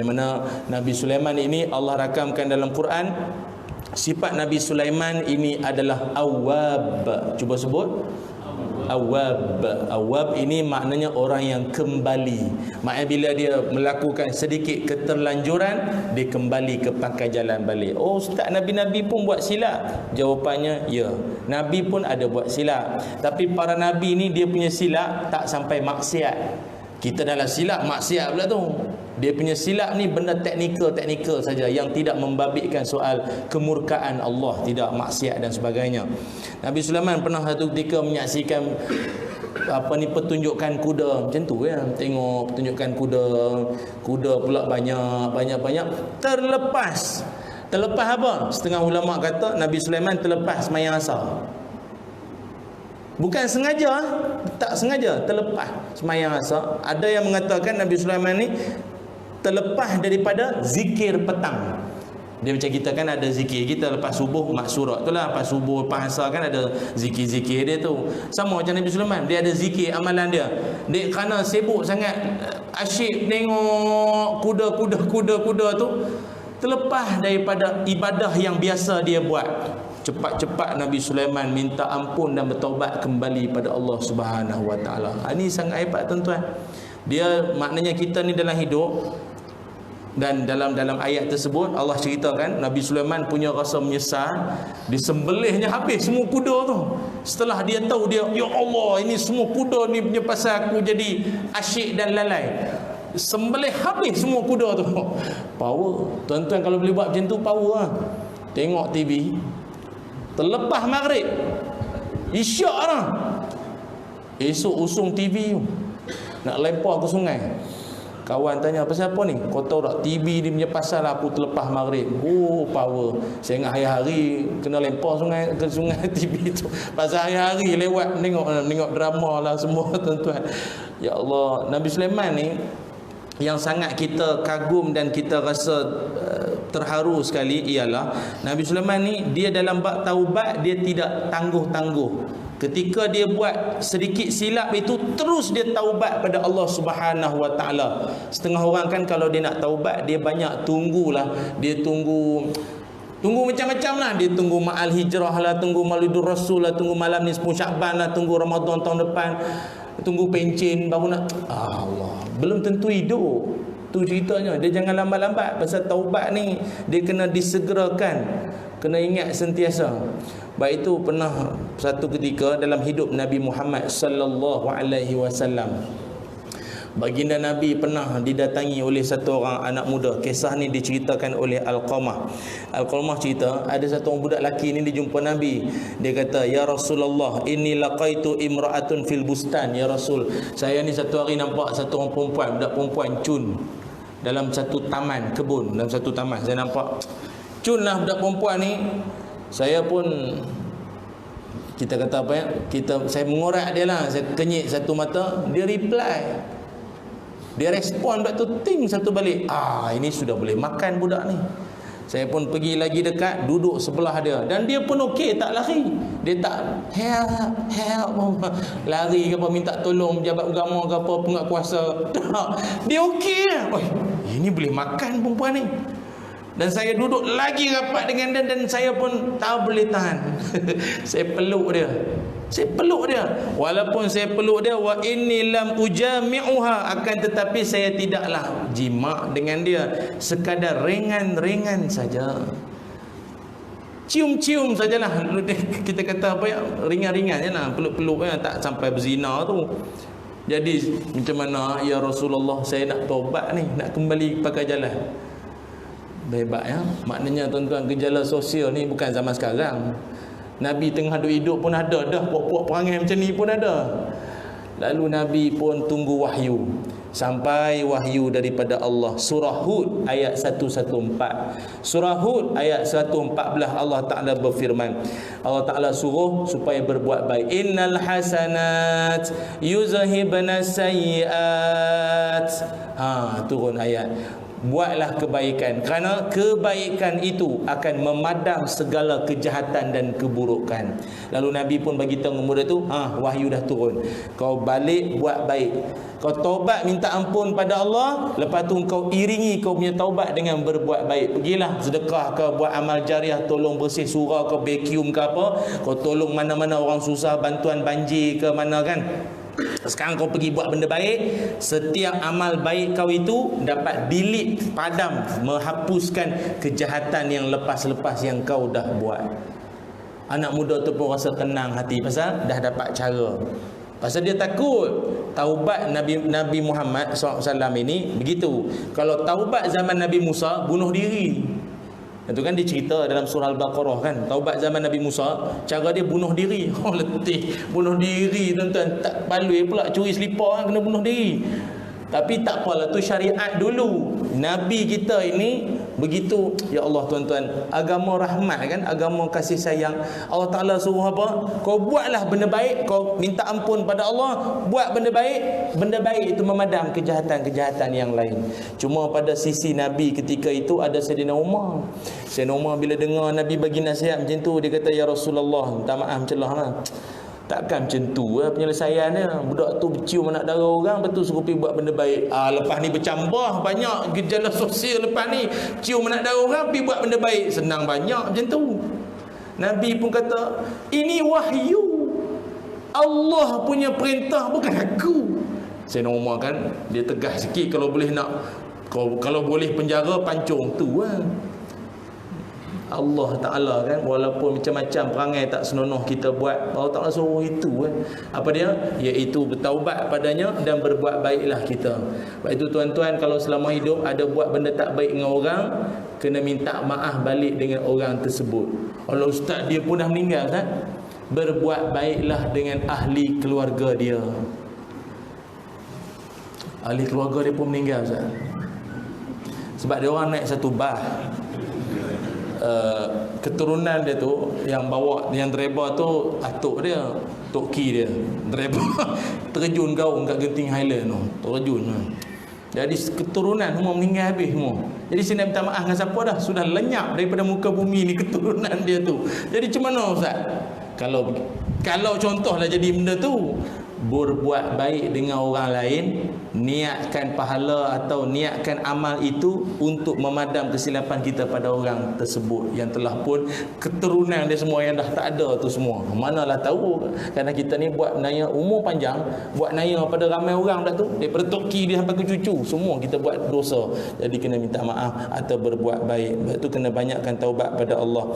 Yang mana Nabi Sulaiman ini Allah rakamkan dalam Quran, sifat Nabi Sulaiman ini adalah awwab. Cuba sebut. Awwab. Awwab ini maknanya orang yang kembali. Maknanya bila dia melakukan sedikit keterlanjuran, dia kembali ke pangkal jalan balik. Oh ustaz, Nabi-Nabi pun buat silap? Jawapannya ya, Nabi pun ada buat silap. Tapi para Nabi ni dia punya silap tak sampai maksiat. Kita dalam silap maksiat pula tu. Dia punya silap ni benda teknikal saja yang tidak membabitkan soal kemurkaan Allah, tidak maksiat dan sebagainya. Nabi Sulaiman pernah satu ketika menyaksikan pertunjukan kuda macam tu ya. Tengok pertunjukan kuda pula banyak terlepas apa? Setengah ulama kata Nabi Sulaiman terlepas sembahyang asar. Bukan sengaja, tak sengaja, terlepas sembahyang asar. Ada yang mengatakan Nabi Sulaiman ni terlepas daripada zikir petang. Dia macam kita kan ada zikir kita lepas subuh, maksurat tu lah, lepas subuh, lepas asar kan ada zikir-zikir dia tu. Sama macam Nabi Sulaiman, dia ada zikir amalan dia. Dia kerana sibuk sangat asyik tengok kuda tu, terlepas daripada ibadah yang biasa dia buat. Cepat-cepat Nabi Sulaiman minta ampun dan bertaubat kembali pada Allah Subhanahu Wa Taala. Ini sangat hebat tuan-tuan. Dia maknanya kita ni dalam hidup, dan dalam ayat tersebut Allah ceritakan Nabi Sulaiman punya rasa menyesal, disembelihnya habis semua kuda tu. Setelah dia tahu dia, ya Allah, ini semua kuda ni punya pasal aku jadi asyik dan lalai. Sembelih habis semua kuda tu. Power. Tuan-tuan kalau boleh buat macam tu power lah. Tengok TV terlepas maghrib, isyak lah, esok usung TV nak lempar ke sungai. Kawan tanya, pasal apa ni? Kau tahu tak TV dia punya pasal aku terlepas maghrib. Oh power. Saya ingat hari-hari kena lempar ke sungai TV tu. Pasal hari-hari lewat tengok drama lah semua tuan-tuan. Ya Allah, Nabi Sulaiman ni yang sangat kita kagum dan kita rasa terharu sekali ialah Nabi Sulaiman ni dia dalam bab taubat dia tidak tangguh-tangguh. Ketika dia buat sedikit silap itu terus dia taubat pada Allah Subhanahu Wa Taala. Setengah orang kan kalau dia nak taubat dia banyak tunggulah. Dia tunggu macam-macam lah. Dia tunggu ma'al hijrah lah, tunggu Maulidur Rasul lah, tunggu malam ni 10 Syakban lah, tunggu Ramadan tahun depan, tunggu pencen baru nak. Allah, belum tentu hidup. Tu ceritanya. Dia jangan lambat-lambat. Pasal taubat ni dia kena disegerakan, kena ingat sentiasa. Baik itu pernah satu ketika dalam hidup Nabi Muhammad sallallahu alaihi wasallam, baginda Nabi pernah didatangi oleh satu orang anak muda. Kisah ni diceritakan oleh Al-Qamah. Al-Qamah cerita ada satu orang budak lelaki ni dia jumpa Nabi. Dia kata, "Ya Rasulullah, inni laqaitu imra'atun fil bustan." Ya Rasul, saya ni satu hari nampak satu orang perempuan, budak perempuan cun dalam satu taman kebun, dalam satu taman. Saya nampak cun lah budak perempuan ni. Saya pun, kita kata apa ya, saya mengorak dia lah, saya kenyit satu mata. Dia reply, dia respon budak tu, ting satu balik. Ini sudah boleh makan budak ni. Saya pun pergi lagi dekat, duduk sebelah dia, dan dia pun okey, tak lari. Dia tak help lari ke apa, minta tolong pejabat agama ke apa, penguatkuasa. Dia okey lah. Ini boleh makan perempuan ni. Dan saya duduk lagi rapat dengan dia, dan saya pun tak boleh tahan. Saya peluk dia. Walaupun saya peluk dia, wa inni lam ujami'uha, akan tetapi saya tidaklah jima dengan dia, sekadar ringan-ringan saja. Cium-cium sajalah. Kita kata apa ya, ringan-ringan je lah, peluk-peluk ya, tak sampai berzina tu. Jadi macam mana ya Rasulullah, saya nak taubat ni, nak kembali pakai jalan. Hebat ya. Maknanya tuan-tuan, gejala sosial ni bukan zaman sekarang. Nabi tengah hidup pun ada dah puak-puak perangai macam ni pun ada. Lalu Nabi pun tunggu wahyu, sampai wahyu daripada Allah. Surah Hud ayat 114. Surah Hud ayat 114, Allah Ta'ala berfirman, Allah Ta'ala suruh supaya berbuat baik. Innal hasanat yuzhibna sayyiat. Turun ayat. buatlah kebaikan, kerana kebaikan itu akan memadam segala kejahatan dan keburukan. Lalu Nabi pun bagi tahu murid tu, wahyu dah turun, kau balik buat baik, kau taubat minta ampun pada Allah, lepas tu kau iringi kau punya taubat dengan berbuat baik. Pergilah sedekah ke, buat amal jariah, tolong bersih surau ke, vacuum ke apa, kau tolong mana-mana orang susah, bantuan banjir ke mana kan. Sekarang kau pergi buat benda baik, setiap amal baik kau itu dapat delete, padam, menghapuskan kejahatan yang lepas-lepas yang kau dah buat. Anak muda tu pun rasa tenang hati pasal dah dapat cara. Pasal dia takut taubat Nabi Muhammad SAW ini begitu. Kalau taubat zaman Nabi Musa, bunuh diri. Itu kan dia cerita dalam surah Al-Baqarah kan, taubat zaman Nabi Musa, cara dia bunuh diri. Oh letih, bunuh diri tuan-tuan, tak baloi pula curi selipar kan, kena bunuh diri. Tapi tak apalah, tu syariat dulu. Nabi kita ini begitu. Ya Allah tuan-tuan, agama rahmat kan, agama kasih sayang. Allah Ta'ala suruh apa? Kau buatlah benda baik, kau minta ampun pada Allah, buat benda baik. Benda baik itu memadam kejahatan-kejahatan yang lain. Cuma pada sisi Nabi ketika itu ada Sayyidina Umar. Sayyidina Umar bila dengar Nabi bagi nasihat macam tu, dia kata, ya Rasulullah, minta maaf celah lah, takkan macam tu penyelesaiannya. Budak tu cium anak dara orang, betul suruh pergi buat benda baik. Lepas ni bercambah banyak gejala sosial. Lepas ni cium anak dara orang, pergi buat benda baik, senang banyak macam tu. Nabi pun kata, ini wahyu, Allah punya perintah, bukan aku. Sayyidina Umar kan, dia tegas sikit, kalau boleh nak, kalau boleh penjara, pancung tu lah. Allah Ta'ala kan, walaupun macam-macam perangai tak senonoh kita buat, Allah Ta'ala suruh itu kan. Apa dia? Iaitu bertaubat padanya dan berbuat baiklah kita. Sebab itu tuan-tuan, kalau selama hidup ada buat benda tak baik dengan orang, kena minta maaf balik dengan orang tersebut. Kalau ustaz dia pun dah meninggal kan, berbuat baiklah dengan ahli keluarga dia. Ahli keluarga dia pun meninggal Ustaz. Sebab dia orang naik satu bah, keturunan dia tu yang bawa, yang driver tu atuk dia, tok ki dia, driver terjun gaung kat Genting Highland tu, terjun. Jadi keturunan semua meninggal habis semua. Jadi saya nak minta maaf dengan siapa dah, sudah lenyap daripada muka bumi ni keturunan dia tu. Jadi macam mana Ustaz? Kalau contohlah jadi benda tu, berbuat baik dengan orang lain, niatkan pahala atau niatkan amal itu untuk memadam kesilapan kita pada orang tersebut yang telah pun keturunan dia semua yang dah tak ada tu semua. Manalah tahu, kerana kita ni buat naya umur panjang, buat naya pada ramai orang dah tu, daripada toki dia sampai ke cucu, semua kita buat dosa. Jadi kena minta maaf atau berbuat baik. Sebab tu kena banyakkan taubat pada Allah.